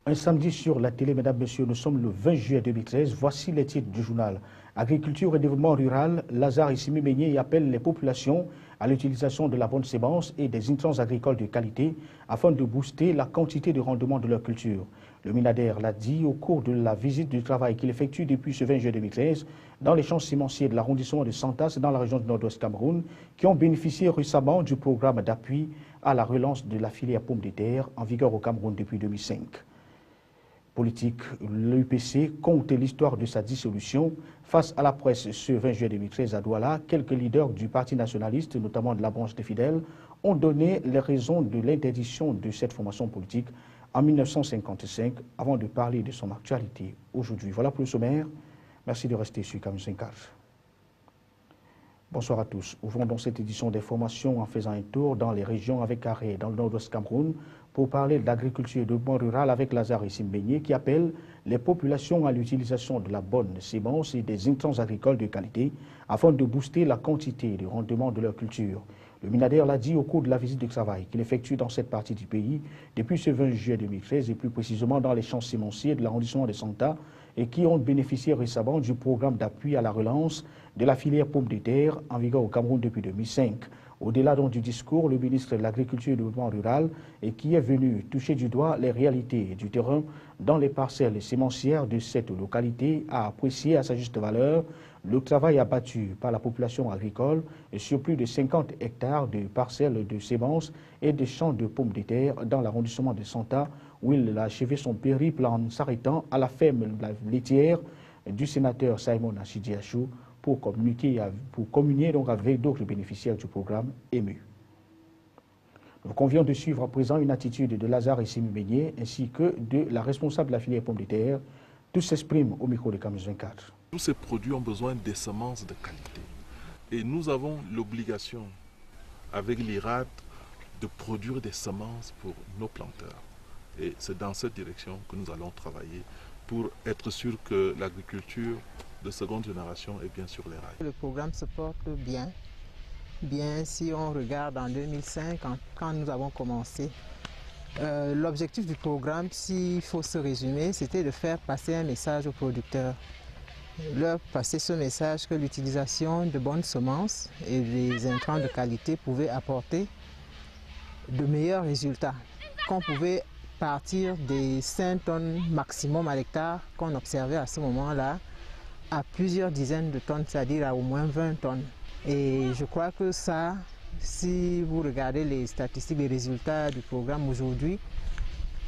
Un samedi sur la télé, mesdames, messieurs, nous sommes le 20 juillet 2013. Voici les titres du journal. Agriculture et développement rural, Lazare Issimi Meigné appelle les populations à l'utilisation de la bonne sémence et des intrants agricoles de qualité afin de booster la quantité de rendement de leur culture. Le Minader l'a dit au cours de la visite du travail qu'il effectue depuis ce 20 juillet 2013 dans les champs sémenciers de l'arrondissement de Santas dans la région du Nord-Ouest Cameroun qui ont bénéficié récemment du programme d'appui à la relance de la filière pomme de terre en vigueur au Cameroun depuis 2005. Politique, l'UPC compte l'histoire de sa dissolution. Face à la presse ce 20 juillet 2013 à Douala, quelques leaders du Parti nationaliste, notamment de la branche des fidèles, ont donné les raisons de l'interdiction de cette formation politique en 1955 avant de parler de son actualité aujourd'hui. Voilà pour le sommaire. Merci de rester sur Camus 54. Bonsoir à tous. Ouvrons donc cette édition d'information en faisant un tour dans les régions avec arrêt dans le nord-ouest Cameroun pour parler de l'agriculture et du développement rural avec Lazare Issimi Meigné qui appelle les populations à l'utilisation de la bonne sémence et des intrants agricoles de qualité afin de booster la quantité et le rendement de leur culture. Le Minader l'a dit au cours de la visite de travail qu'il effectue dans cette partie du pays depuis ce 20 juillet 2013 et plus précisément dans les champs sémenciers de l'arrondissement de Santa et qui ont bénéficié récemment du programme d'appui à la relance de la filière pomme de terre en vigueur au Cameroun depuis 2005. Au-delà donc du discours, le ministre de l'Agriculture et du Développement rural et qui est venu toucher du doigt les réalités du terrain dans les parcelles sémencières de cette localité a apprécié à sa juste valeur le travail abattu par la population agricole sur plus de 50 hectares de parcelles de semences et de champs de pommes de terre dans l'arrondissement de Santa où il a achevé son périple en s'arrêtant à la ferme laitière du sénateur Simon Achidiachou pour communier donc avec d'autres bénéficiaires du programme ému. Nous convient de suivre à présent une attitude de Lazare Issimi Meigné ainsi que de la responsable de la filière pomme de terre. Tous s'expriment au micro de Camus 24. Tous ces produits ont besoin de semences de qualité. Et nous avons l'obligation, avec l'IRAD, de produire des semences pour nos planteurs. Et c'est dans cette direction que nous allons travailler pour être sûr que l'agriculture de seconde génération est bien sur les rails. Le programme se porte bien si on regarde en 2005, quand nous avons commencé. L'objectif du programme, s'il faut se résumer, c'était de faire passer un message aux producteurs. Leur passer ce message que l'utilisation de bonnes semences et des intrants de qualité pouvait apporter de meilleurs résultats, qu'on pouvait partir des 5 tonnes maximum à l'hectare qu'on observait à ce moment-là à plusieurs dizaines de tonnes, c'est-à-dire à au moins 20 tonnes. Et je crois que ça, si vous regardez les statistiques, les résultats du programme aujourd'hui,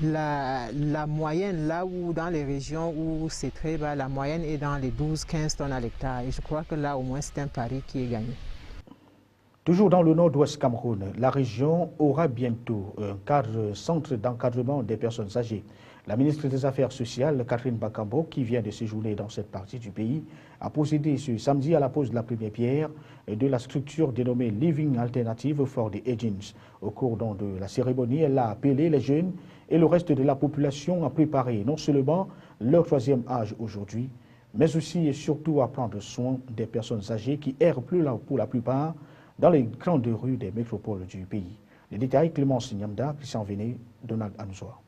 la moyenne, là où dans les régions où c'est très bas, la moyenne est dans les 12-15 tonnes à l'hectare. Et je crois que là, au moins, c'est un pari qui est gagné. Toujours dans le nord-ouest Cameroun, la région aura bientôt un centre d'encadrement des personnes âgées. La ministre des Affaires sociales, Catherine Bakambo, qui vient de séjourner dans cette partie du pays, a procédé ce samedi à la pose de la première pierre de la structure dénommée Living Alternative for the Aging. Au cours de la cérémonie, elle a appelé les jeunes et le reste de la population à préparer non seulement leur 3e âge aujourd'hui, mais aussi et surtout à prendre soin des personnes âgées qui errent pour la plupart dans les grandes rues des métropoles du pays. Les détails, Clémence Nyamda, Christian Véné, Donald Anouzoa.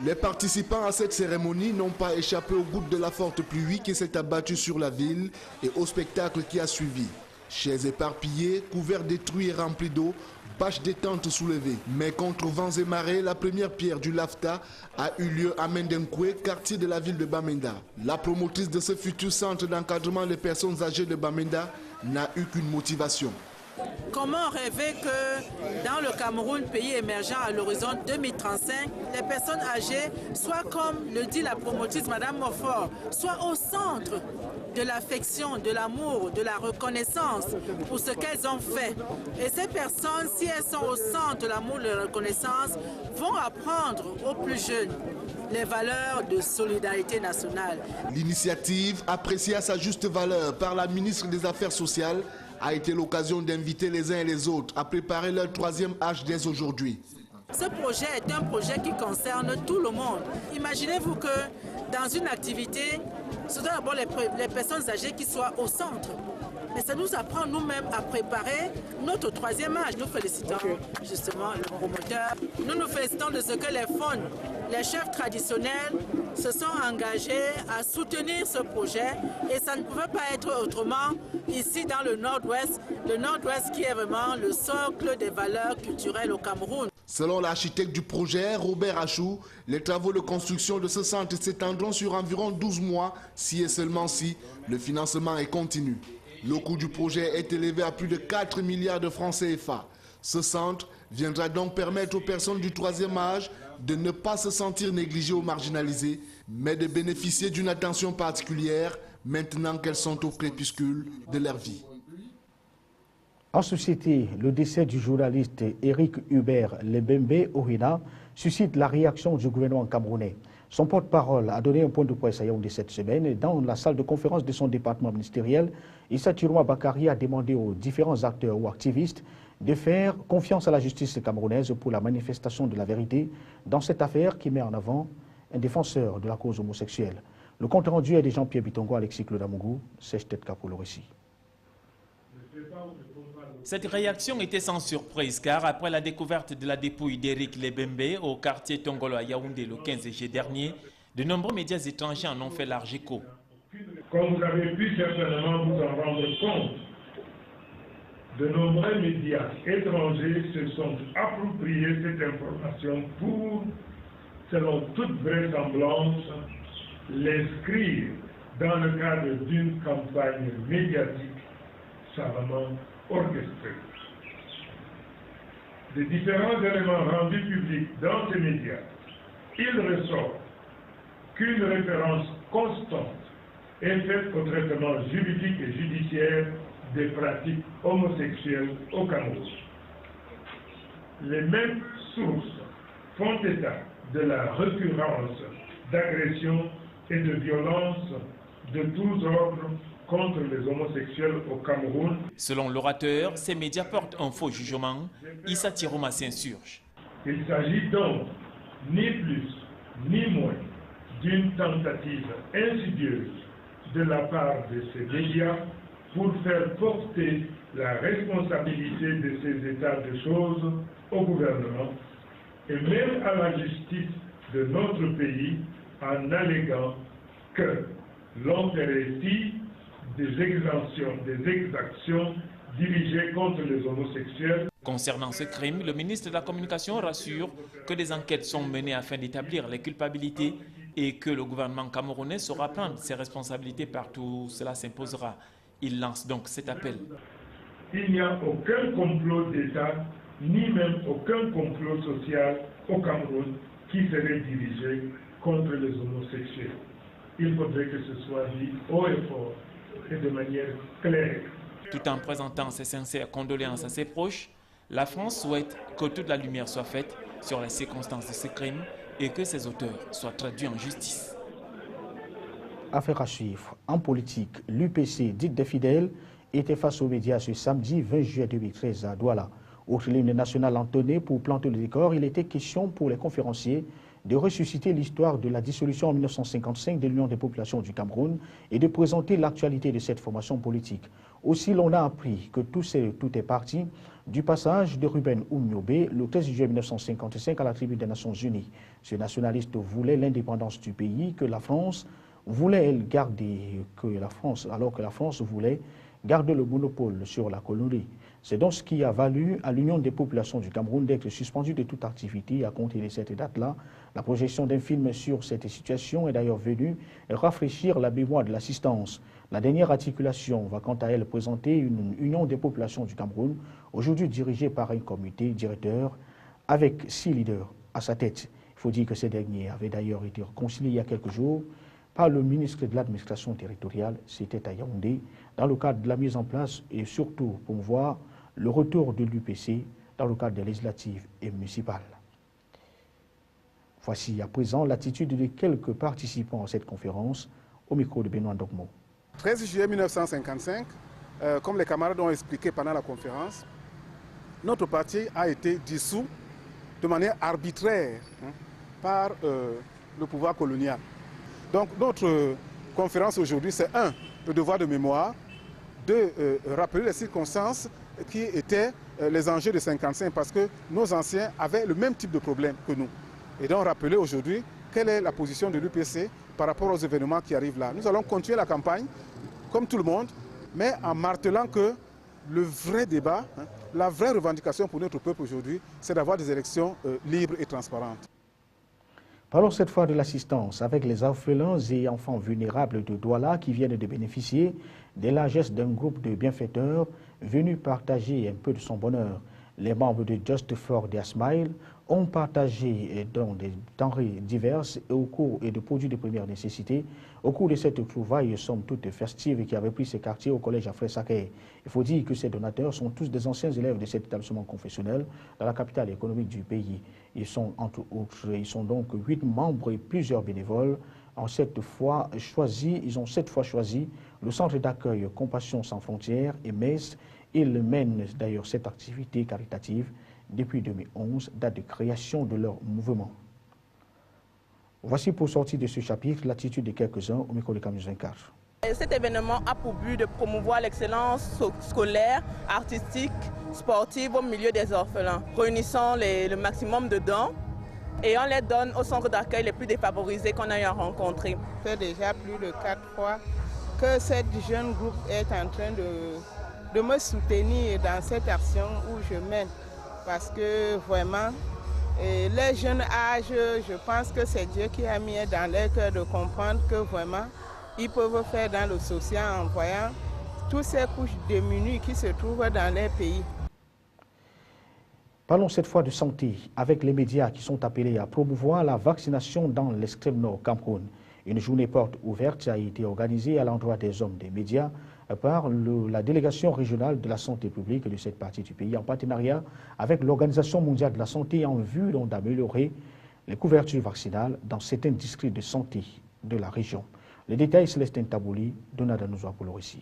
Les participants à cette cérémonie n'ont pas échappé aux gouttes de la forte pluie qui s'est abattue sur la ville et au spectacle qui a suivi. Chaises éparpillées, couverts détruits et remplis d'eau, bâches des tentes soulevées. Mais contre vents et marées, la première pierre du LAFTA a eu lieu à Mendenkwe, quartier de la ville de Bamenda. La promotrice de ce futur centre d'encadrement des personnes âgées de Bamenda n'a eu qu'une motivation. Comment rêver que dans le Cameroun, pays émergent à l'horizon 2035, les personnes âgées soient, comme le dit la promotrice Madame Moffort, soient au centre de l'affection, de l'amour, de la reconnaissance pour ce qu'elles ont fait. Et ces personnes, si elles sont au centre de l'amour et de la reconnaissance, vont apprendre aux plus jeunes les valeurs de solidarité nationale. L'initiative, appréciée à sa juste valeur par la ministre des Affaires sociales, a été l'occasion d'inviter les uns et les autres à préparer leur 3e âge dès aujourd'hui. Ce projet est un projet qui concerne tout le monde. Imaginez-vous que dans une activité, ce sont d'abord les personnes âgées qui soient au centre. Mais ça nous apprend nous-mêmes à préparer notre troisième âge. Nous félicitons justement le promoteur. Nous félicitons de ce que les FON, les chefs traditionnels, se sont engagés à soutenir ce projet. Et ça ne pouvait pas être autrement ici dans le Nord-Ouest. Le Nord-Ouest qui est vraiment le socle des valeurs culturelles au Cameroun. Selon l'architecte du projet, Robert Achou, les travaux de construction de ce centre s'étendront sur environ 12 mois, si et seulement si le financement est continu. Le coût du projet est élevé à plus de 4 milliards de francs CFA. Ce centre viendra donc permettre aux personnes du troisième âge de ne pas se sentir négligées ou marginalisées, mais de bénéficier d'une attention particulière maintenant qu'elles sont au crépuscule de leur vie. En société, le décès du journaliste Éric Hubert Lebembe Ohina suscite la réaction du gouvernement camerounais. Son porte-parole a donné un point de presse à Yaoundé cette semaine et dans la salle de conférence de son département ministériel, Issa Tirouma Bakari a demandé aux différents acteurs ou activistes de faire confiance à la justice camerounaise pour la manifestation de la vérité dans cette affaire qui met en avant un défenseur de la cause homosexuelle. Le compte rendu est de Jean-Pierre Bitongo, Alexis Claude Amougou, Sèche Tête pour le récit. Cette réaction était sans surprise car après la découverte de la dépouille d'Éric Lebembe au quartier Tongolo à Yaoundé le 15 juillet dernier, de nombreux médias étrangers en ont fait large écho. Comme vous avez pu certainement vous en rendre compte, de nombreux médias étrangers se sont appropriés cette information pour, selon toute vraisemblance, l'inscrire dans le cadre d'une campagne médiatique savamment orchestrée. Des différents éléments rendus publics dans ces médias, il ressort qu'une référence constante est faite au traitement juridique et judiciaire des pratiques homosexuelles au Cameroun. Les mêmes sources font état de la récurrence d'agressions et de violences de tous ordres contre les homosexuels au Cameroun. Selon l'orateur, ces médias portent un faux jugement. Issa Tirouma s'insurge. Il s'agit donc ni plus ni moins d'une tentative insidieuse de la part de ces médias pour faire porter la responsabilité de ces états de choses au gouvernement et même à la justice de notre pays en alléguant que l'on vérifie des exactions dirigées contre les homosexuels. Concernant ce crime, le ministre de la Communication rassure que des enquêtes sont menées afin d'établir les culpabilités et que le gouvernement camerounais saura prendre ses responsabilités partout où cela s'imposera. Il lance donc cet appel. Il n'y a aucun complot d'État, ni même aucun complot social au Cameroun qui serait dirigé contre les homosexuels. Il faudrait que ce soit dit haut et fort et de manière claire. Tout en présentant ses sincères condoléances à ses proches, la France souhaite que toute la lumière soit faite sur les circonstances de ce crime et que ses auteurs soient traduits en justice. Affaire à suivre. En politique, l'UPC, dite des fidèles, était face aux médias ce samedi 20 juillet 2013 à Douala. Outre l'hymne national entonné pour planter le décor, il était question pour les conférenciers de ressusciter l'histoire de la dissolution en 1955 de l'Union des populations du Cameroun et de présenter l'actualité de cette formation politique. Aussi, l'on a appris que tout est parti du passage de Ruben Oumniobé le 13 juillet 1955 à la tribune des Nations Unies. Ce nationaliste voulait l'indépendance du pays, que la France voulait alors que la France voulait garder le monopole sur la colonie. C'est donc ce qui a valu à l'Union des populations du Cameroun d'être suspendue de toute activité à compter de cette date-là. La projection d'un film sur cette situation est d'ailleurs venue rafraîchir la mémoire de l'assistance. La dernière articulation va quant à elle présenter une Union des populations du Cameroun, aujourd'hui dirigée par un comité directeur avec 6 leaders à sa tête. Il faut dire que ces derniers avaient d'ailleurs été réconciliés il y a quelques jours par le ministre de l'administration territoriale, c'était à Yaoundé, dans le cadre de la mise en place et surtout pour voir le retour de l'UPC dans le cadre des législatives et municipales. Voici à présent l'attitude de quelques participants à cette conférence au micro de Benoît Ndokmo. 13 juillet 1955, comme les camarades ont expliqué pendant la conférence, notre parti a été dissous de manière arbitraire par le pouvoir colonial. Donc notre conférence aujourd'hui, c'est 1, le devoir de mémoire, de rappeler les circonstances qui étaient les enjeux de 55 parce que nos anciens avaient le même type de problème que nous. Et donc rappeler aujourd'hui quelle est la position de l'UPC par rapport aux événements qui arrivent là. Nous allons continuer la campagne, comme tout le monde, mais en martelant que le vrai débat, la vraie revendication pour notre peuple aujourd'hui, c'est d'avoir des élections libres et transparentes. Parlons cette fois de l'assistance avec les orphelins et enfants vulnérables de Douala qui viennent de bénéficier des largesses d'un groupe de bienfaiteurs venus partager un peu de son bonheur. Les membres de Just for Their Smile ont partagé dans des denrées diverses et de produits de première nécessité au cours de cette trouvaille somme toute festive qui avait pris ses quartiers au collège Afré-Saké. Il faut dire que ces donateurs sont tous des anciens élèves de cet établissement confessionnel dans la capitale économique du pays. Ils sont entre autres, donc 8 membres et plusieurs bénévoles. Ils ont 7 fois choisi le centre d'accueil Compassion sans frontières et MES. Ils mènent d'ailleurs cette activité caritative depuis 2011, date de création de leur mouvement. Voici pour sortir de ce chapitre l'attitude de quelques-uns au micro de Camille 24. Cet événement a pour but de promouvoir l'excellence scolaire, artistique, sportive au milieu des orphelins, réunissant le maximum de dons et on les donne au centre d'accueil les plus défavorisés qu'on a eu à rencontrer. Ça fait déjà plus de 4 fois que ce jeune groupe est en train de me soutenir dans cette action où je mène. Parce que vraiment, les jeunes âges, je pense que c'est Dieu qui a mis dans leur cœur de comprendre que vraiment, ils peuvent faire dans le social en voyant toutes ces couches démunies qui se trouvent dans leur pays. Parlons cette fois de santé avec les médias qui sont appelés à promouvoir la vaccination dans l'extrême nord Cameroun. Une journée porte ouverte a été organisée à l'endroit des hommes des médias par la délégation régionale de la santé publique de cette partie du pays en partenariat avec l'Organisation mondiale de la santé en vue d'améliorer les couvertures vaccinales dans certains districts de santé de la région. Les détails, Célestin Tabouli, Donada Nouzoua pour le récit.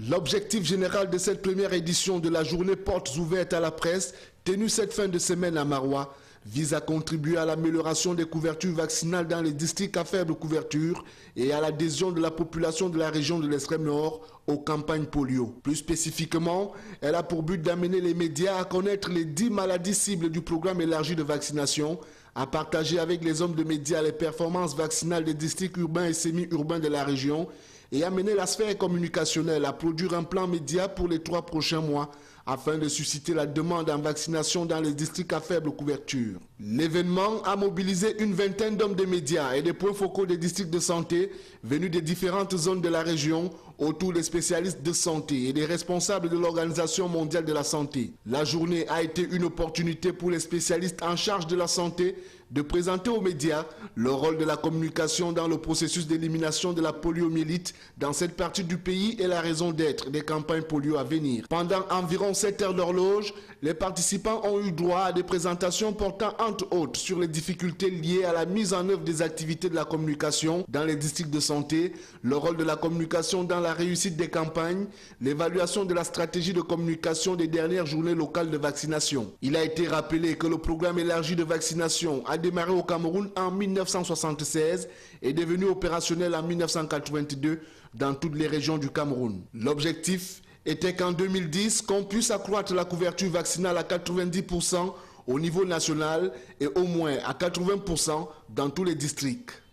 L'objectif général de cette première édition de la journée portes ouvertes à la presse, tenue cette fin de semaine à Maroua, vise à contribuer à l'amélioration des couvertures vaccinales dans les districts à faible couverture et à l'adhésion de la population de la région de l'extrême nord aux campagnes polio. Plus spécifiquement, elle a pour but d'amener les médias à connaître les 10 maladies cibles du programme élargi de vaccination, à partager avec les hommes de médias les performances vaccinales des districts urbains et semi-urbains de la région et amener la sphère communicationnelle à produire un plan média pour les 3 prochains mois afin de susciter la demande en vaccination dans les districts à faible couverture. L'événement a mobilisé une vingtaine d'hommes de médias et des points focaux des districts de santé venus des différentes zones de la région autour des spécialistes de santé et des responsables de l'Organisation mondiale de la santé. La journée a été une opportunité pour les spécialistes en charge de la santé de présenter aux médias le rôle de la communication dans le processus d'élimination de la poliomyélite dans cette partie du pays et la raison d'être des campagnes polio à venir. Pendant environ 7 heures d'horloge, les participants ont eu droit à des présentations portant entre autres sur les difficultés liées à la mise en œuvre des activités de la communication dans les districts de santé, le rôle de la communication dans la réussite des campagnes, l'évaluation de la stratégie de communication des dernières journées locales de vaccination. Il a été rappelé que le programme élargi de vaccination a démarré au Cameroun en 1976 et est devenu opérationnel en 1982 dans toutes les régions du Cameroun. L'objectif était qu'en 2010, qu'on puisse accroître la couverture vaccinale à 90% au niveau national et au moins à 80% dans tous les districts.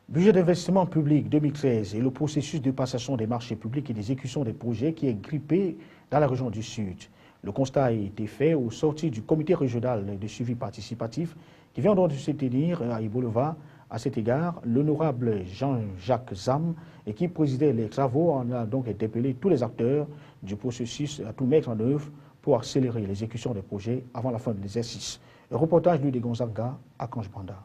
Budget d'investissement public 2013 et le processus de passation des marchés publics et d'exécution des projets qui est grippé dans la région du Sud. Le constat a été fait au sortir du comité régional de suivi participatif qui vient donc de se tenir à Ibolova. À cet égard, l'honorable Jean-Jacques Zam, et qui présidait les travaux, en a donc interpellé tous les acteurs du processus à tout mettre en œuvre pour accélérer l'exécution des projets avant la fin de l'exercice. Un reportage de Gonzaga à Kanjbanda.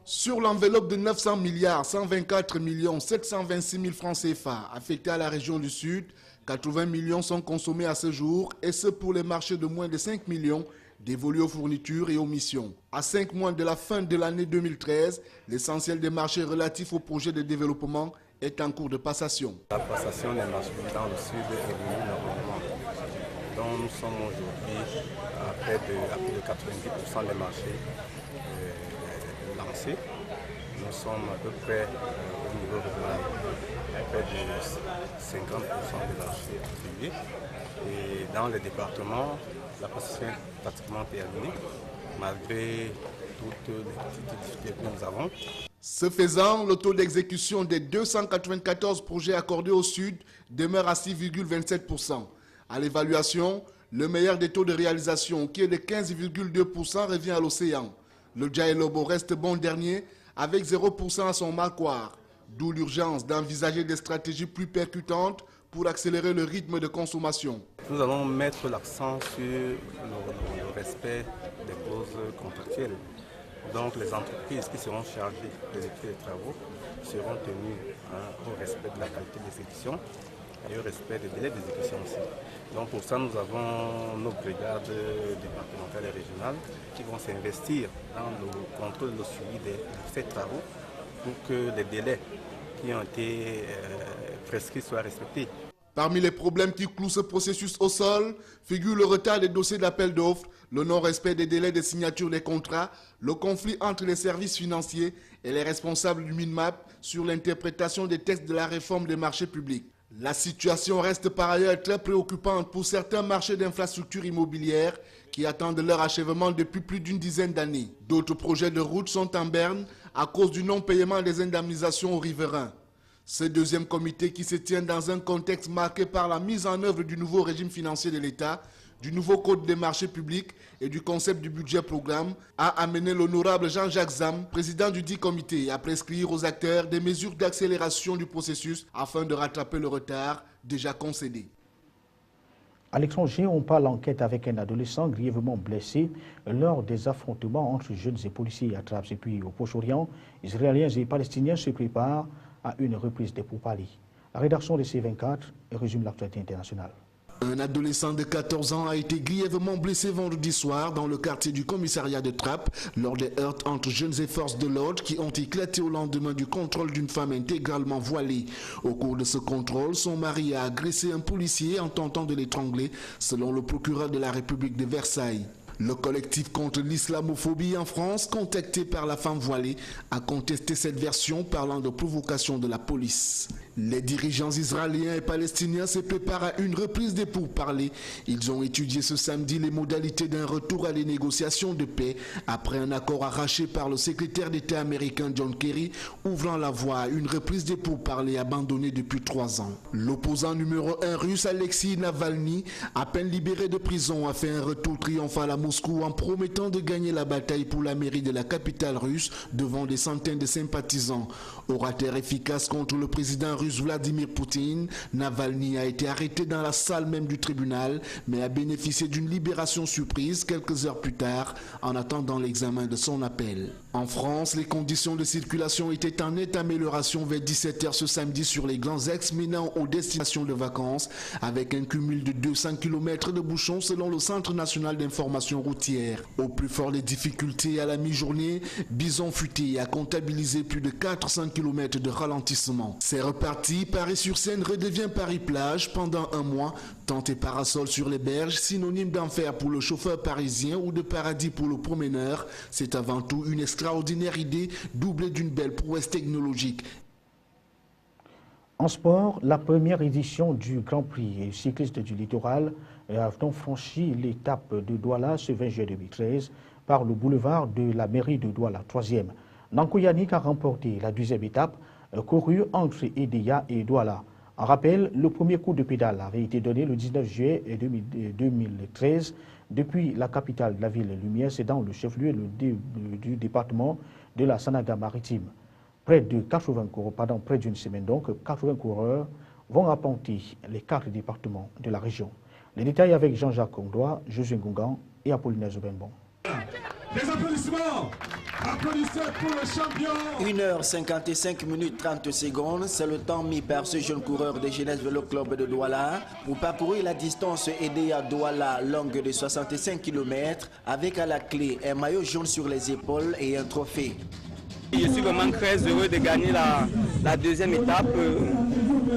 Sur l'enveloppe de 900 milliards 124 726 000 francs CFA affectés à la région du Sud, 80 millions sont consommés à ce jour, et ce pour les marchés de moins de 5 millions dévolus aux fournitures et aux missions. À 5 mois de la fin de l'année 2013, l'essentiel des marchés relatifs aux projets de développement est en cours de passation. La passation des marchés dans le Sud est venue normalement. Donc nous sommes aujourd'hui à près de 90% des marchés lancés. Nous sommes à peu près au niveau régional. Près de 50% de l'argent attribué. Et dans les départements, la procession est pratiquement terminée, malgré toutes les petites difficultés que nous avons. Ce faisant, le taux d'exécution des 294 projets accordés au Sud demeure à 6,27%. À l'évaluation, le meilleur des taux de réalisation, qui est de 15,2%, revient à l'océan. Le Djaïlobo reste bon dernier, avec 0% à son marquoir. D'où l'urgence d'envisager des stratégies plus percutantes pour accélérer le rythme de consommation. Nous allons mettre l'accent sur le respect des clauses contractuelles. Donc les entreprises qui seront chargées d'exécuter les travaux seront tenues au respect de la qualité d'exécution et au respect des délais d'exécution aussi. Donc pour ça, nous avons nos brigades départementales et régionales qui vont s'investir dans le contrôle et le suivi de ces travaux pour que les délais qui ont été prescrits soient respectés. Parmi les problèmes qui clouent ce processus au sol, figure le retard des dossiers d'appel d'offres, le non-respect des délais de signature des contrats, le conflit entre les services financiers et les responsables du MINMAP sur l'interprétation des textes de la réforme des marchés publics. La situation reste par ailleurs très préoccupante pour certains marchés d'infrastructures immobilières qui attendent leur achèvement depuis plus d'une dizaine d'années. D'autres projets de route sont en berne à cause du non-paiement des indemnisations aux riverains. Ce deuxième comité, qui se tient dans un contexte marqué par la mise en œuvre du nouveau régime financier de l'État, du nouveau code des marchés publics et du concept du budget programme, a amené l'honorable Jean-Jacques Zam, président du dit comité, à prescrire aux acteurs des mesures d'accélération du processus afin de rattraper le retard déjà concédé. À l'étranger, on parle enquête avec un adolescent grièvement blessé lors des affrontements entre jeunes et policiers à Trappes. Et puis au Proche-Orient, Israéliens et Palestiniens se préparent à une reprise des pourparlers. La rédaction de C24 résume l'actualité internationale. Un adolescent de 14 ans a été grièvement blessé vendredi soir dans le quartier du commissariat de Trappes lors des heurts entre jeunes et forces de l'ordre qui ont éclaté au lendemain du contrôle d'une femme intégralement voilée. Au cours de ce contrôle, son mari a agressé un policier en tentant de l'étrangler, selon le procureur de la République de Versailles. Le collectif contre l'islamophobie en France, contacté par la femme voilée, a contesté cette version parlant de provocation de la police. Les dirigeants israéliens et palestiniens se préparent à une reprise des pourparlers. Ils ont étudié ce samedi les modalités d'un retour à les négociations de paix après un accord arraché par le secrétaire d'État américain John Kerry, ouvrant la voie à une reprise des pourparlers abandonnés depuis 3 ans. L'opposant numéro 1 russe Alexei Navalny, à peine libéré de prison, a fait un retour triomphal à Moscou en promettant de gagner la bataille pour la mairie de la capitale russe devant des centaines de sympathisants. Orateur efficace contre le président russe Vladimir Poutine, Navalny a été arrêté dans la salle même du tribunal, mais a bénéficié d'une libération surprise quelques heures plus tard en attendant l'examen de son appel. En France, les conditions de circulation étaient en nette amélioration vers 17h ce samedi sur les grands axes menant aux destinations de vacances, avec un cumul de 200 km de bouchons selon le Centre national d'information routière. Au plus fort des difficultés à la mi-journée, Bison Futé a comptabilisé plus de 400 km de ralentissement. C'est reparti, Paris-sur-Seine redevient Paris-Plage pendant un mois, tente et parasol sur les berges, synonyme d'enfer pour le chauffeur parisien ou de paradis pour le promeneur. C'est avant tout une extraordinaire idée doublée d'une belle prouesse technologique. En sport, la première édition du Grand Prix cycliste du littoral a donc franchi l'étape de Douala ce 20 juillet 2013 par le boulevard de la mairie de Douala, 3e. Nanko Yannick a remporté la 2e étape, courue entre Edea et Douala. En rappel, le premier coup de pédale avait été donné le 19 juillet 2013 depuis la capitale de la ville Lumière, c'est dans le chef-lieu du département de la Sanaga maritime. Près d'une semaine donc, 80 coureurs vont apporter les 4 départements de la région. Les détails avec Jean-Jacques Ondoa, Josué Ngongan et Apollinaire Zobenbon. Des applaudissements! Applaudissez pour le champion! 1h55 minutes 30 secondes, c'est le temps mis par ce jeune coureur de Jeunesse Vélo Club de Douala pour parcourir la distance aidée à Douala longue de 65 km avec à la clé un maillot jaune sur les épaules et un trophée. Je suis vraiment très heureux de gagner la 2e étape.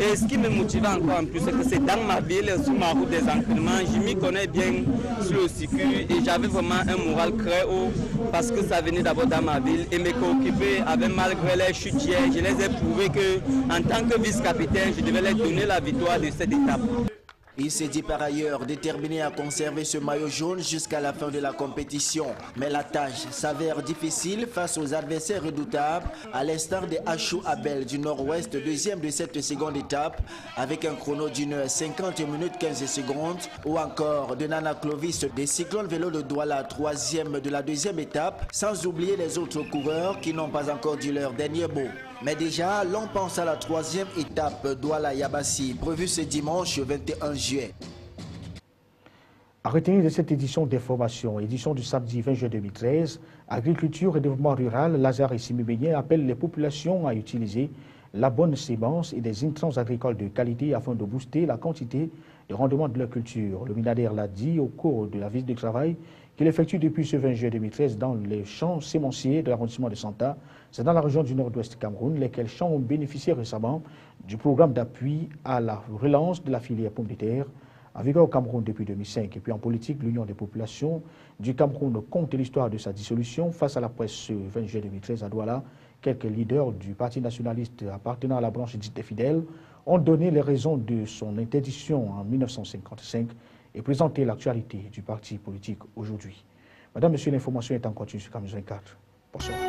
Et ce qui me motivait encore en plus, c'est que c'est dans ma ville, sur ma route des entraînements, je m'y connais bien sur le circuit et j'avais vraiment un moral très haut parce que ça venait d'abord dans ma ville et mes coéquipiers avaient malgré les chutes hier, je les ai prouvé qu'en tant que vice-capitaine, je devais leur donner la victoire de cette étape. Il s'est dit par ailleurs déterminé à conserver ce maillot jaune jusqu'à la fin de la compétition. Mais la tâche s'avère difficile face aux adversaires redoutables, à l'instar des Achou Abel du Nord-Ouest, deuxième de cette seconde étape, avec un chrono d'une heure 50 minutes 15 secondes, ou encore de Nana Clovis des Cyclones Vélo de Douala, troisième de la deuxième étape, sans oublier les autres coureurs qui n'ont pas encore dit leur dernier mot. Mais déjà, l'on pense à la troisième étape Douala-Yabassi, prévue ce dimanche 21 juillet. À retenir de cette édition d'information, édition du samedi 20 juin 2013, Agriculture et Développement Rural, Lazare et Simibénié appellent les populations à utiliser la bonne sémence et des intrants agricoles de qualité afin de booster la quantité de rendement de leur culture. Le ministère l'a dit au cours de la visite de travail qu'il effectue depuis ce 20 juin 2013 dans les champs sémenciers de l'arrondissement de Santa. C'est dans la région du nord-ouest Cameroun, lesquels champs ont bénéficié récemment du programme d'appui à la relance de la filière pomme de terre, en vigueur au Cameroun depuis 2005. Et puis en politique, l'Union des populations du Cameroun compte l'histoire de sa dissolution. Face à la presse ce 20 juillet 2013 à Douala, quelques leaders du Parti nationaliste appartenant à la branche dite des fidèles ont donné les raisons de son interdiction en 1955 et présenté l'actualité du parti politique aujourd'hui. Madame, Monsieur, l'information est en continu sur Camus 24. Bonsoir.